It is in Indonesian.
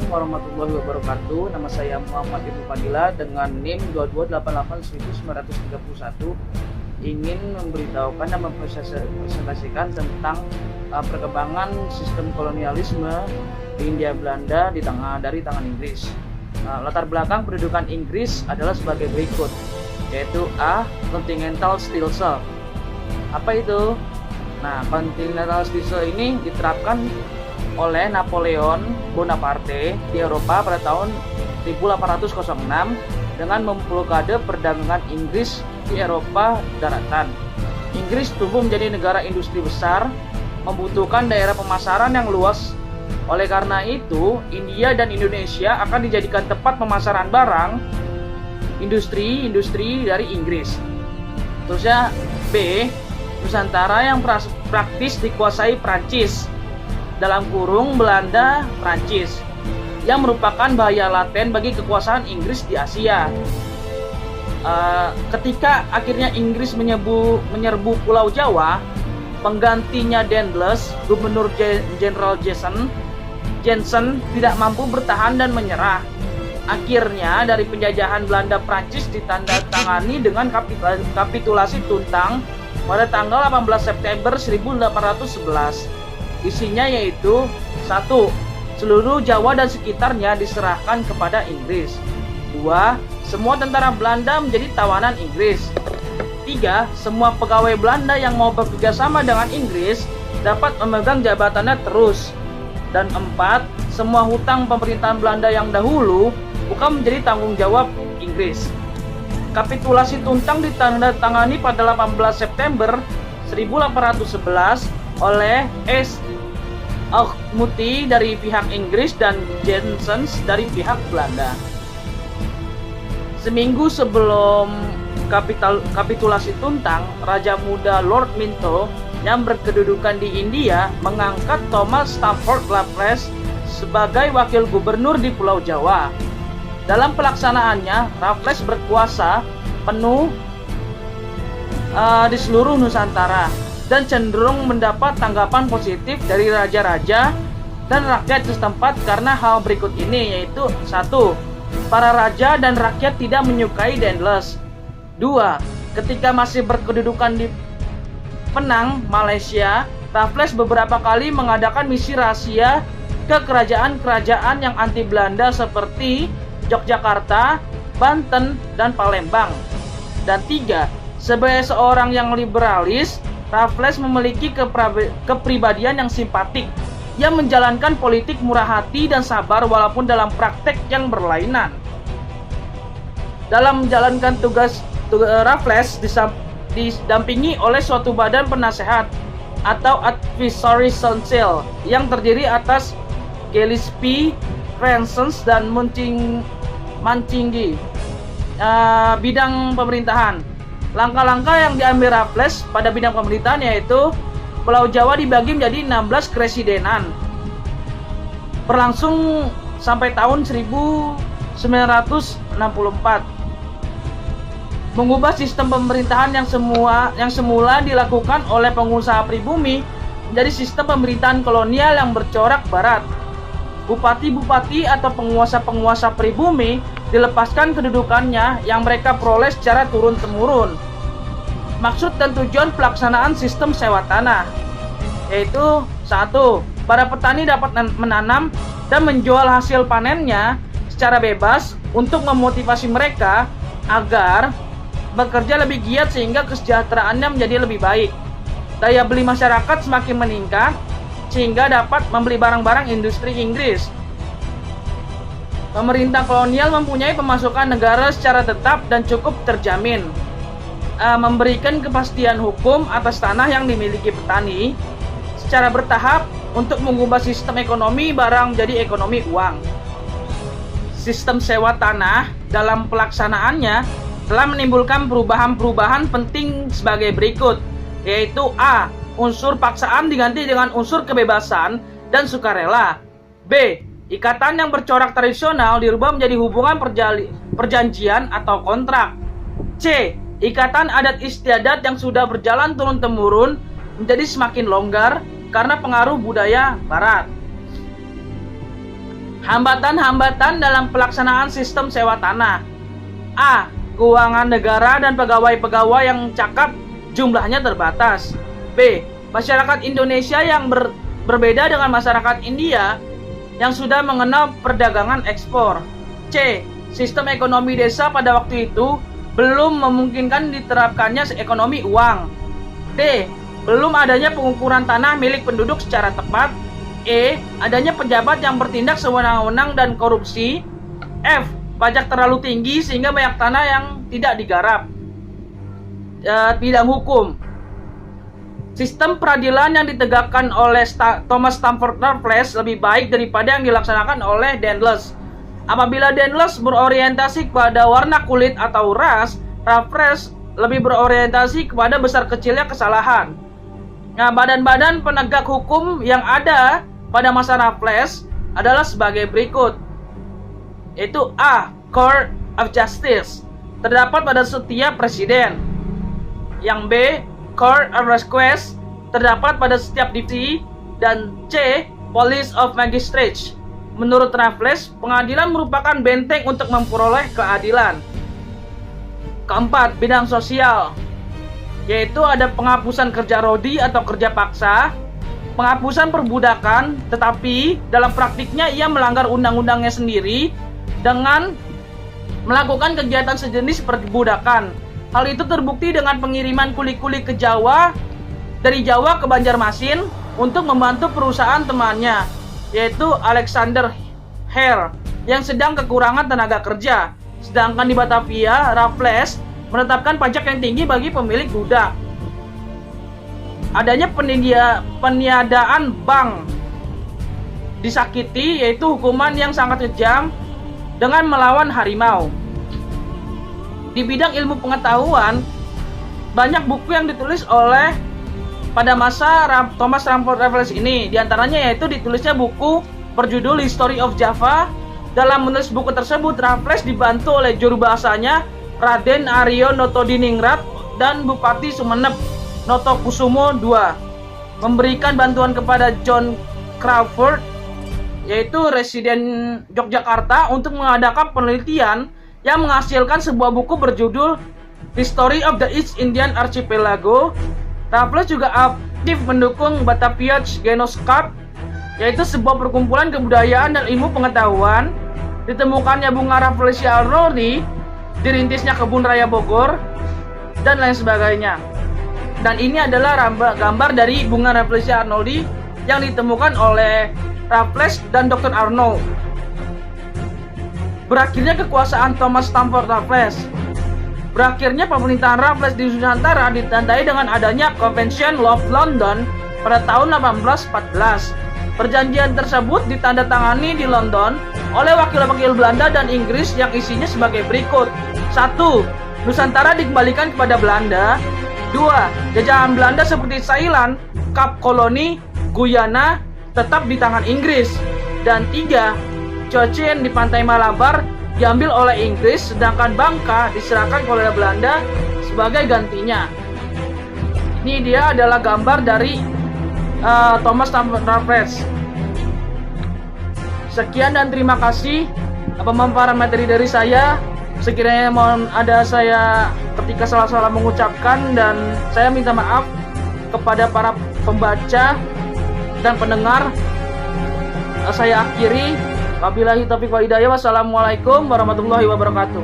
warahmatullahi wabarakatuh. Nama saya Muhammad Ibnu Fadila dengan NIM 22881931 ingin memberitahukan dan mempresentasikan tentang perkembangan sistem kolonialisme di Hindia Belanda dari tangan Inggris. Latar belakang pendudukan Inggris adalah sebagai berikut, yaitu A. Continental Stelsel. Apa itu? Continental Stelsel ini diterapkan oleh Napoleon Bonaparte di Eropa pada tahun 1806 dengan memblokade perdagangan Inggris di Eropa daratan. Inggris tumbuh menjadi negara industri besar, membutuhkan daerah pemasaran yang luas. Oleh karena itu, India dan Indonesia akan dijadikan tempat pemasaran barang industri dari Inggris. Terusnya B. Nusantara yang praktis dikuasai Prancis (Belanda, Prancis), yang merupakan bahaya laten bagi kekuasaan Inggris di Asia. Ketika akhirnya Inggris menyerbu Pulau Jawa, penggantinya Daendels, Gubernur Jenderal Jensen tidak mampu bertahan dan menyerah. Akhirnya dari penjajahan Belanda, Prancis ditandatangani dengan kapitulasi Tuntang pada tanggal 18 September 1811. Isinya yaitu 1. Seluruh Jawa dan sekitarnya diserahkan kepada Inggris. 2. Semua tentara Belanda menjadi tawanan Inggris. 3. Semua pegawai Belanda yang mau bekerja sama dengan Inggris dapat memegang jabatannya terus. Dan 4. Semua hutang pemerintahan Belanda yang dahulu bukan menjadi tanggung jawab Inggris. Kapitulasi Tuntang ditandatangani pada 18 September 1811 oleh S. Muti dari pihak Inggris dan Jensen dari pihak Belanda. Seminggu sebelum kapitulasi Tuntang, Raja Muda Lord Minto yang berkedudukan di India mengangkat Thomas Stamford Raffles sebagai wakil gubernur di Pulau Jawa. Dalam pelaksanaannya, Raffles berkuasa penuh di seluruh Nusantara dan cenderung mendapat tanggapan positif dari raja-raja dan rakyat setempat karena hal berikut ini, yaitu 1. Para raja dan rakyat tidak menyukai Daendels. 2. Ketika masih berkedudukan di Penang, Malaysia, Raffles beberapa kali mengadakan misi rahasia ke kerajaan-kerajaan yang anti Belanda seperti Yogyakarta, Banten, dan Palembang. Dan 3. Sebagai seorang yang liberalis, Raffles memiliki kepribadian yang simpatik. Ia menjalankan politik murah hati dan sabar walaupun dalam praktek yang berlainan. Dalam menjalankan tugas Raffles didampingi oleh suatu badan penasehat atau Advisory Council yang terdiri atas Gillespie, Francis, dan Mancinggi bidang pemerintahan. Langkah-langkah yang diambil Raffles pada bidang pemerintahan yaitu Pulau Jawa dibagi menjadi 16 keresidenan berlangsung sampai tahun 1964. Mengubah sistem pemerintahan yang semula dilakukan oleh pengusaha pribumi menjadi sistem pemerintahan kolonial yang bercorak barat. Bupati-bupati atau penguasa-penguasa pribumi dilepaskan kedudukannya yang mereka peroleh secara turun-temurun. Maksud dan tujuan pelaksanaan sistem sewa tanah yaitu 1. Para petani dapat menanam dan menjual hasil panennya secara bebas untuk memotivasi mereka agar bekerja lebih giat sehingga kesejahteraannya menjadi lebih baik. Daya beli masyarakat semakin meningkat sehingga dapat membeli barang-barang industri Inggris. Pemerintah kolonial mempunyai pemasukan negara secara tetap dan cukup terjamin. Memberikan kepastian hukum atas tanah yang dimiliki petani secara bertahap untuk mengubah sistem ekonomi barang menjadi ekonomi uang. Sistem sewa tanah dalam pelaksanaannya telah menimbulkan perubahan-perubahan penting sebagai berikut, yaitu A. Unsur paksaan diganti dengan unsur kebebasan dan sukarela. B. Ikatan yang bercorak tradisional dirubah menjadi hubungan perjanjian atau kontrak. C. Ikatan adat istiadat yang sudah berjalan turun-temurun menjadi semakin longgar karena pengaruh budaya barat. Hambatan-hambatan dalam pelaksanaan sistem sewa tanah. A. Keuangan negara dan pegawai-pegawai yang cakap jumlahnya terbatas. B. Masyarakat Indonesia yang berbeda dengan masyarakat India yang sudah mengenal perdagangan ekspor. C. Sistem ekonomi desa pada waktu itu belum memungkinkan diterapkannya ekonomi uang. D. Belum adanya pengukuran tanah milik penduduk secara tepat. E. Adanya pejabat yang bertindak sewenang-wenang dan korupsi. F. Pajak terlalu tinggi sehingga banyak tanah yang tidak digarap. Bidang hukum. Sistem peradilan yang ditegakkan oleh Thomas Stamford Raffles lebih baik daripada yang dilaksanakan oleh Dendles. Apabila Dendles berorientasi kepada warna kulit atau ras, Raffles lebih berorientasi kepada besar kecilnya kesalahan. Nah, badan-badan penegak hukum yang ada pada masa Raffles adalah sebagai berikut, yaitu A. Court of Justice, terdapat pada setiap presiden. Yang B. Court of Request, terdapat pada setiap divisi. Dan C. Police of Magistrates. Menurut Raffles, pengadilan merupakan benteng untuk memperoleh keadilan. Keempat, bidang sosial, yaitu ada penghapusan kerja rodi atau kerja paksa, penghapusan perbudakan, tetapi dalam praktiknya ia melanggar undang-undangnya sendiri dengan melakukan kegiatan sejenis perbudakan. Hal itu terbukti dengan pengiriman kuli-kuli ke Jawa, dari Jawa ke Banjarmasin untuk membantu perusahaan temannya, yaitu Alexander Hare, yang sedang kekurangan tenaga kerja. Sedangkan di Batavia, Raffles menetapkan pajak yang tinggi bagi pemilik budak. Adanya peniadaan bank disakiti, yaitu hukuman yang sangat kejam dengan melawan harimau. Di bidang ilmu pengetahuan, banyak buku yang ditulis oleh pada masa Thomas Stamford Raffles ini. Di antaranya yaitu ditulisnya buku berjudul History of Java. Dalam menulis buku tersebut, Raffles dibantu oleh juru bahasanya Raden Aryo Notodiningrat dan Bupati Sumeneb Notokusumo II, memberikan bantuan kepada John Crawford, yaitu residen Yogyakarta, untuk mengadakan penelitian yang menghasilkan sebuah buku berjudul History of the East Indian Archipelago. Raffles juga aktif mendukung Batavia Genootschap, yaitu sebuah perkumpulan kebudayaan dan ilmu pengetahuan. Ditemukannya bunga Rafflesia Arnoldi, dirintisnya kebun raya Bogor, dan lain sebagainya. Dan ini adalah gambar dari bunga Rafflesia Arnoldi yang ditemukan oleh Raffles dan Dr. Arnold. Berakhirnya kekuasaan Thomas Stamford Raffles. Berakhirnya pemerintahan Raffles di Nusantara ditandai dengan adanya Convention of London pada tahun 1814. Perjanjian tersebut ditandatangani di London oleh wakil-wakil Belanda dan Inggris yang isinya sebagai berikut. 1. Nusantara dikembalikan kepada Belanda. 2. Jajahan Belanda seperti Thailand, Kap Koloni, Guyana tetap di tangan Inggris. Dan 3. Cochin di pantai Malabar diambil oleh Inggris, sedangkan Bangka diserahkan oleh Belanda sebagai gantinya. Ini dia adalah gambar dari Thomas Stamford Raffles. Sekian dan terima kasih pemaparan materi dari saya. Sekiranya mohon ada saya ketika salah-salah mengucapkan, dan saya minta maaf kepada para pembaca dan pendengar. Saya akhiri. Wabillahi taufiq wal hidayah. Wassalamualaikum warahmatullahi wabarakatuh.